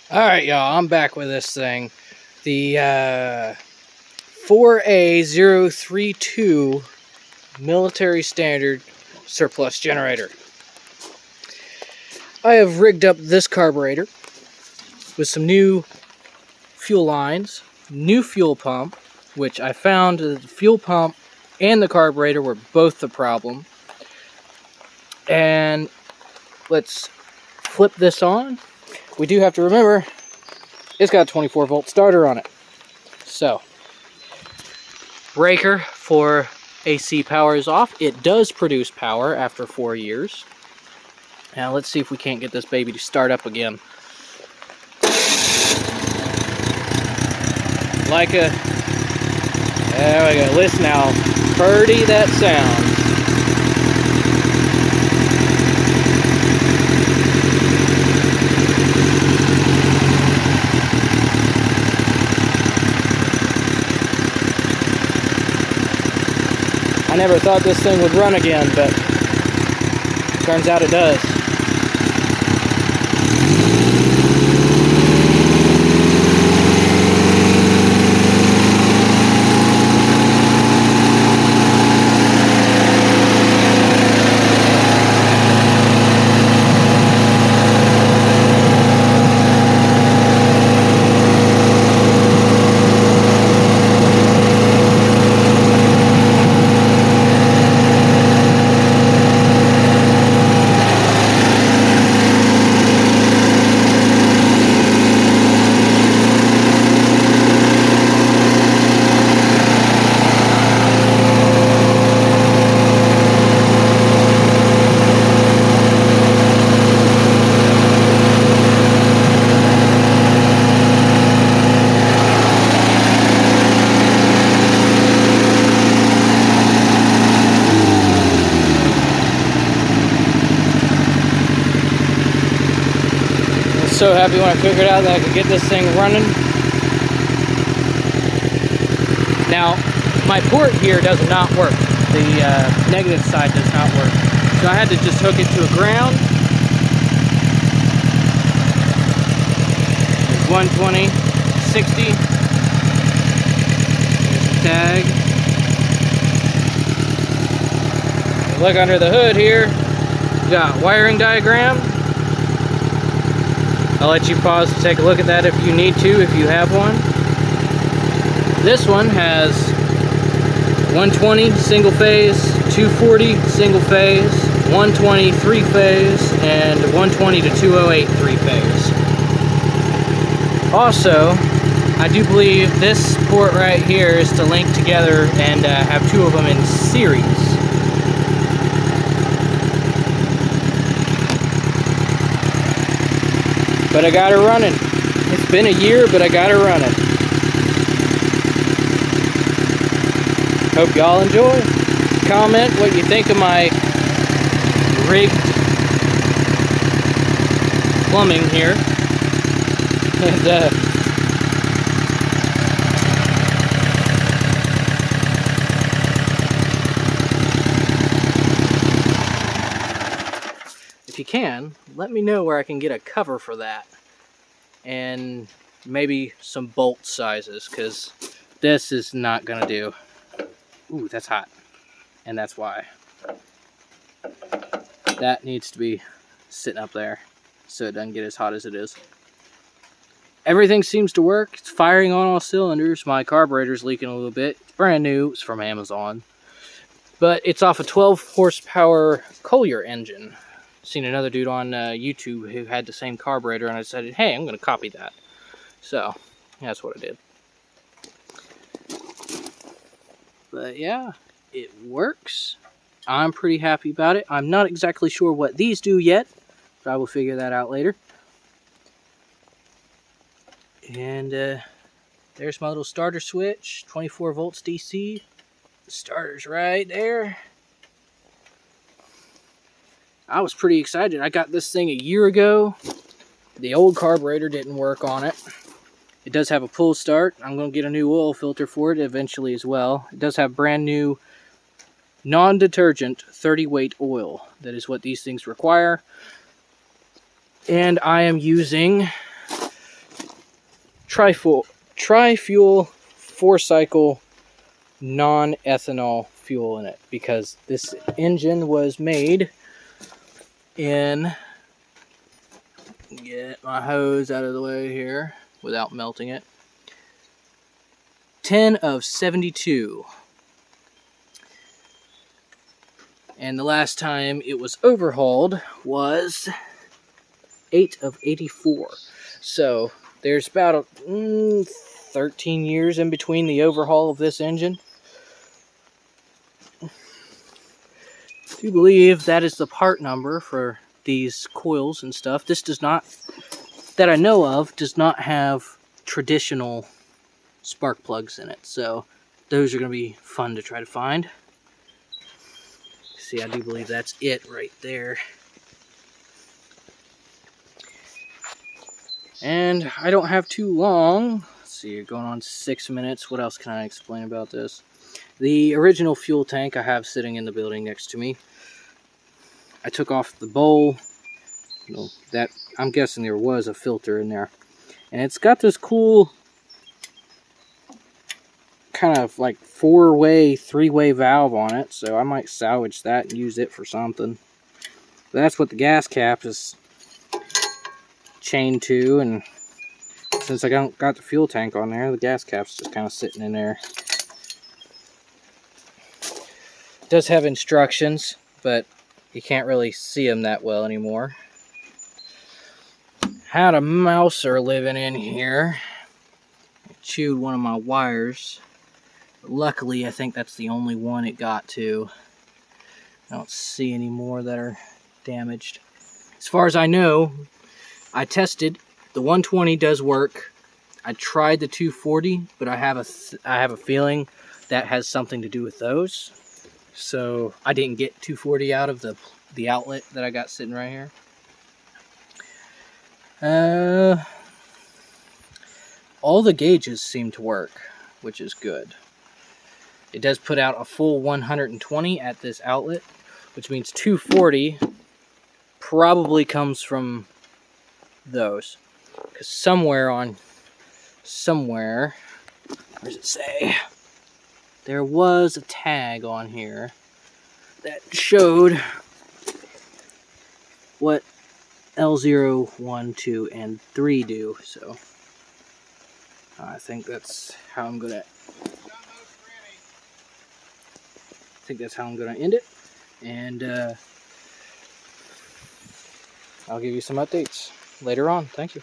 Alright, y'all, I'm back with this thing. The 4A032 military standard surplus generator. I have rigged up this carburetor with some new fuel lines, new fuel pump, which I found the fuel pump and the carburetor were both the problem. And let's flip this on. We do have to remember it's got a 24 volt starter on it. So, breaker for AC power is off. It does produce power after 4 years. Now let's see if we can't get this baby to start up again. There we go. Listen how pretty that sounds. I never thought this thing would run again, but turns out it does. So happy when I figured out that I could get this thing running. Now, my port here does not work. The negative side does not work. So I had to just hook it to a ground. There's 120, 60. There's the tag. Look under the hood here. We got wiring diagram. I'll let you pause to take a look at that if you need to, if you have one. This one has 120 single phase, 240 single phase, 120 three phase, and 120 to 208 three phase. Also, I do believe this port right here is to link together and have two of them in series. But I got her running. It's been a year, but I got her running. Hope y'all enjoy. Comment what you think of my rigged plumbing here. And if you can, let me know where I can get a cover for that. And maybe some bolt sizes, because this is not going to do. Ooh, that's hot. And that's why. That needs to be sitting up there so it doesn't get as hot as it is. Everything seems to work. It's firing on all cylinders. My carburetor's leaking a little bit. It's brand new. It's from Amazon. But it's off a 12 horsepower Collier engine. Seen another dude on YouTube who had the same carburetor, and I decided, hey, I'm going to copy that. So, that's what I did. But yeah, it works. I'm pretty happy about it. I'm not exactly sure what these do yet, but I will figure that out later. And there's my little starter switch, 24 volts DC. The starter's right there. I was pretty excited. I got this thing a year ago. The old carburetor didn't work on it. It does have a pull start. I'm going to get a new oil filter for it eventually as well. It does have brand new non-detergent 30 weight oil. That is what these things require. And I am using tri-fuel 4-cycle non-ethanol fuel in it, because this engine was made in, get my hose out of the way here without melting it, 10 of 72. And the last time it was overhauled was 8 of 84. So there's about 13 years in between the overhaul of this engine. I do believe that is the part number for these coils and stuff. This does not, that I know of, does not have traditional spark plugs in it. So those are going to be fun to try to find. See, I do believe that's it right there. And I don't have too long. Let's see, you're going on 6 minutes. What else can I explain about this? The original fuel tank I have sitting in the building next to me. I took off the bowl. You know, that, I'm guessing there was a filter in there. And it's got this cool kind of like 4-way, 3-way valve on it. So I might salvage that and use it for something. But that's what the gas cap is chained to, and since I don't got the fuel tank on there, the gas cap's just kind of sitting in there. It does have instructions, but you can't really see them that well anymore. Had a mouser living in here. It chewed one of my wires. But luckily, I think that's the only one it got to. I don't see any more that are damaged. As far as I know, I tested. The 120 does work. I tried the 240, but I have a feeling that has something to do with those. So I didn't get 240 out of the outlet that I got sitting right here. All the gauges seem to work, which is good. It does put out a full 120 at this outlet, which means 240 probably comes from those. Because somewhere, where does it say? There was a tag on here that showed what L0, 1, 2, and 3 do. So I think that's how I'm gonna end it, and I'll give you some updates later on. Thank you.